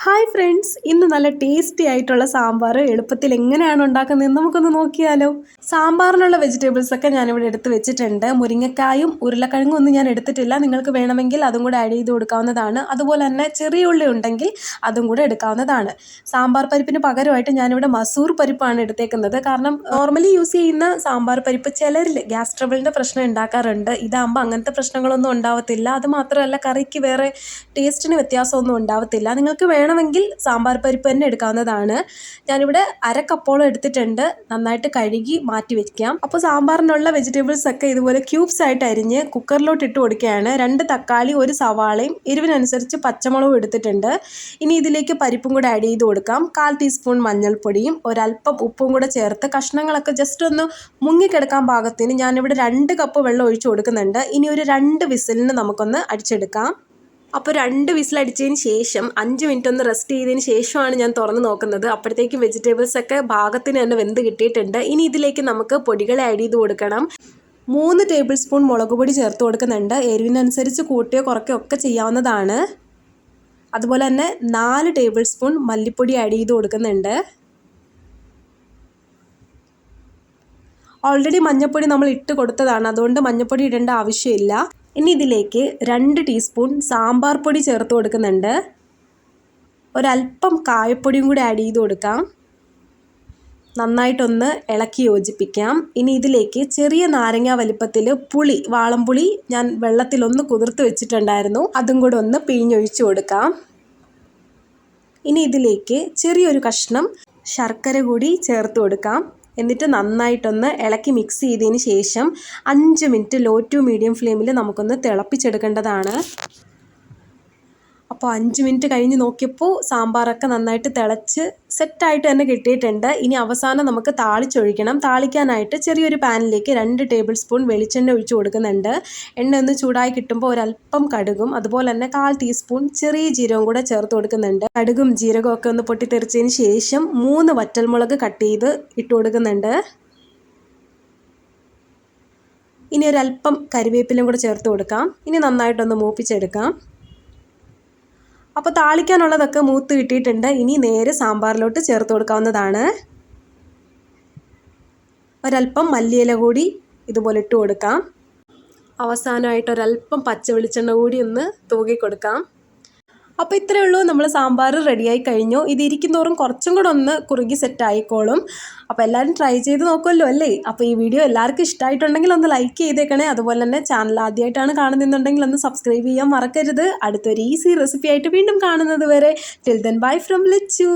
Hi friends, ഇന്ന് നല്ല tasty ആയിട്ടുള്ള സാമ്പാർ എളുപ്പത്തിൽ എങ്ങനെയാണ് ഉണ്ടാക്കുന്നതെന്ന് നമുക്കൊന്ന് നോക്കിയാലോ. സാമ്പാറിനുള്ള വെജിറ്റബിൾസ് ഒക്കെ ഞാനിവിടെ എടുത്ത് വെച്ചിട്ടുണ്ട്. മുരിങ്ങക്കായും ഉരുളക്കിഴങ്ങും ഒന്നും ഞാൻ എടുത്തിട്ടില്ല. നിങ്ങൾക്ക് വേണമെങ്കിൽ അതും കൂടെ ആഡ് ചെയ്ത് കൊടുക്കാവുന്നതാണ്. അതുപോലെ തന്നെ ചെറിയ ഉള്ളി ഉണ്ടെങ്കിൽ അതും കൂടെ എടുക്കാവുന്നതാണ്. സാമ്പാർ പരിപ്പിന് പകരമായിട്ട് ഞാനിവിടെ മസൂർ പരിപ്പാണ് എടുത്തേക്കുന്നത്. കാരണം നോർമലി യൂസ് ചെയ്യുന്ന സാമ്പാർ പരിപ്പ് ചിലരിൽ ഗ്യാസ് ട്രബിളിൻ്റെ പ്രശ്നം ഉണ്ടാക്കാറുണ്ട്. ഇതാകുമ്പോൾ അങ്ങനത്തെ പ്രശ്നങ്ങളൊന്നും ഉണ്ടാവത്തില്ല. അത് മാത്രമല്ല കറിക്ക് വേറെ ടേസ്റ്റിന് വ്യത്യാസമൊന്നും ഉണ്ടാവത്തില്ല. നിങ്ങൾക്ക് വേണമെങ്കിൽ സാമ്പാർ പരിപ്പ് തന്നെ എടുക്കാവുന്നതാണ്. ഞാനിവിടെ അരക്കപ്പോളം എടുത്തിട്ടുണ്ട്. നന്നായിട്ട് കഴുകി മാറ്റി വയ്ക്കാം. അപ്പോൾ സാമ്പാറിനുള്ള വെജിറ്റബിൾസ് ഒക്കെ ഇതുപോലെ ക്യൂബ്സ് ആയിട്ട് അരിഞ്ഞ് കുക്കറിലോട്ട് ഇട്ട് കൊടുക്കുകയാണ്. 2 തക്കാളി, 1 സവാളയും എരിവിനനുസരിച്ച് പച്ചമുളകും എടുത്തിട്ടുണ്ട്. ഇനി ഇതിലേക്ക് പരിപ്പും കൂടെ ആഡ് ചെയ്ത് കൊടുക്കാം. 1/4 ടീസ്പൂൺ മഞ്ഞൾപ്പൊടിയും ഒരല്പം ഉപ്പും കൂടെ ചേർത്ത് കഷ്ണങ്ങളൊക്കെ ജസ്റ്റ് ഒന്ന് മുങ്ങിക്കിടക്കാൻ പാകത്തിന് ഞാനിവിടെ 2 കപ്പ് വെള്ളം ഒഴിച്ചു കൊടുക്കുന്നുണ്ട്. ഇനി ഒരു 2 വിസിലിന് നമുക്കൊന്ന് അടിച്ചെടുക്കാം. അപ്പോൾ 2 വിസിലടിച്ചതിന് ശേഷം 5 മിനിറ്റ് ഒന്ന് റെസ്റ്റ് ചെയ്തതിന് ശേഷമാണ് ഞാൻ തുറന്ന് നോക്കുന്നത്. അപ്പോഴത്തേക്കും വെജിറ്റബിൾസ് ഒക്കെ ഭാഗത്തിന് തന്നെ വെന്ത് കിട്ടിയിട്ടുണ്ട്. ഇനി ഇതിലേക്ക് നമുക്ക് പൊടികൾ ആഡ് ചെയ്ത് കൊടുക്കണം. 3 ടേബിൾ സ്പൂൺ മുളക് പൊടി ചേർത്ത് കൊടുക്കുന്നുണ്ട്. എരിവിനനുസരിച്ച് കൂട്ടുകയോ കുറയ്ക്കുകയോ ഒക്കെ ചെയ്യാവുന്നതാണ്. അതുപോലെ തന്നെ 4 ടേബിൾ സ്പൂൺ മല്ലിപ്പൊടി ആഡ് ചെയ്ത് കൊടുക്കുന്നുണ്ട്. ഓൾറെഡി മഞ്ഞൾപ്പൊടി നമ്മൾ ഇട്ട് കൊടുത്തതാണ്, അതുകൊണ്ട് മഞ്ഞൾപ്പൊടി ഇടേണ്ട ആവശ്യമില്ല. ഇനി ഇതിലേക്ക് 2 ടീസ്പൂൺ സാമ്പാർ പൊടി ചേർത്ത് കൊടുക്കുന്നുണ്ട്. ഒരല്പം കായപ്പൊടിയും കൂടി ആഡ് ചെയ്ത് കൊടുക്കാം. നന്നായിട്ടൊന്ന് ഇളക്കി യോജിപ്പിക്കാം. ഇനി ഇതിലേക്ക് ചെറിയ നാരങ്ങ വലിപ്പത്തിൽ പുളി, വാളംപുളി ഞാൻ വെള്ളത്തിലൊന്ന് കുതിർത്ത് വെച്ചിട്ടുണ്ടായിരുന്നു. അതും കൂടെ ഒന്ന് പിഴിഞ്ഞൊഴിച്ച് കൊടുക്കാം. ഇനി ഇതിലേക്ക് ചെറിയൊരു കഷ്ണം ശർക്കര കൂടി ചേർത്ത് കൊടുക്കാം. എന്നിട്ട് നന്നായിട്ടൊന്ന് ഇളക്കി മിക്സ് ചെയ്തതിന് ശേഷം 5 മിനിറ്റ് ലോ ടു മീഡിയം ഫ്ലെയിമിൽ നമുക്കൊന്ന് തിളപ്പിച്ചെടുക്കേണ്ടതാണ്. അപ്പോൾ 5 മിനിറ്റ് കഴിഞ്ഞ് നോക്കിയപ്പോൾ സാമ്പാറൊക്കെ നന്നായിട്ട് തിളച്ച് സെറ്റായിട്ട് തന്നെ കിട്ടിയിട്ടുണ്ട്. ഇനി അവസാനം നമുക്ക് താളിച്ചൊഴിക്കണം. താളിക്കാനായിട്ട് ചെറിയൊരു പാനിലേക്ക് 2 ടേബിൾ സ്പൂൺ വെളിച്ചെണ്ണ ഒഴിച്ച് കൊടുക്കുന്നുണ്ട്. എണ്ണ ഒന്ന് ചൂടായി കിട്ടുമ്പോൾ ഒരല്പം കടുകും അതുപോലെ തന്നെ 1/4 ടീസ്പൂൺ ചെറിയ ജീരകവും കൂടെ ചേർത്ത് കൊടുക്കുന്നുണ്ട്. കടുകും ജീരകവും ഒക്കെ ഒന്ന് പൊട്ടിത്തെറിച്ചതിന് ശേഷം 3 വറ്റൽമുളക് കട്ട് ചെയ്ത് ഇട്ട് കൊടുക്കുന്നുണ്ട്. ഇനി ഒരല്പം കരിവേപ്പിലും കൂടെ ചേർത്ത് കൊടുക്കാം. ഇനി നന്നായിട്ടൊന്ന് മൂപ്പിച്ചെടുക്കാം. അപ്പോൾ താളിക്കാനുള്ളതൊക്കെ മൂത്ത് കിട്ടിയിട്ടുണ്ട്. ഇനി നേരെ സാമ്പാറിലോട്ട് ചേർത്ത് കൊടുക്കാവുന്നതാണ്. ഒരല്പം മല്ലിയില കൂടി ഇതുപോലെ ഇട്ട് കൊടുക്കാം. അവസാനമായിട്ട് ഒരല്പം പച്ച വെളിച്ചെണ്ണ കൂടി ഒന്ന് തൂകി കൊടുക്കാം. അപ്പോൾ ഇത്രയേ ഉള്ളൂ, നമ്മൾ സാമ്പാർ റെഡിയായി കഴിഞ്ഞു. ഇത് ഇരിക്കുന്നതോറും കുറച്ചും കൂടെ ഒന്ന് കുറുകി സെറ്റ് ആയിക്കോളും. അപ്പോൾ എല്ലാവരും ട്രൈ ചെയ്ത് നോക്കുമല്ലോ അല്ലേ. അപ്പോൾ ഈ വീഡിയോ എല്ലാവർക്കും ഇഷ്ടമായിട്ടുണ്ടെങ്കിൽ ഒന്ന് ലൈക്ക് ചെയ്തേക്കണേ. അതുപോലെ തന്നെ ചാനൽ ആദ്യമായിട്ടാണ് കാണുന്നുണ്ടെങ്കിൽ ഒന്ന് സബ്സ്ക്രൈബ് ചെയ്യാൻ മറക്കരുത്. അടുത്തൊരു ഈസി റെസിപ്പി ആയിട്ട് വീണ്ടും കാണുന്നത് വരെ till then bye from Lachu.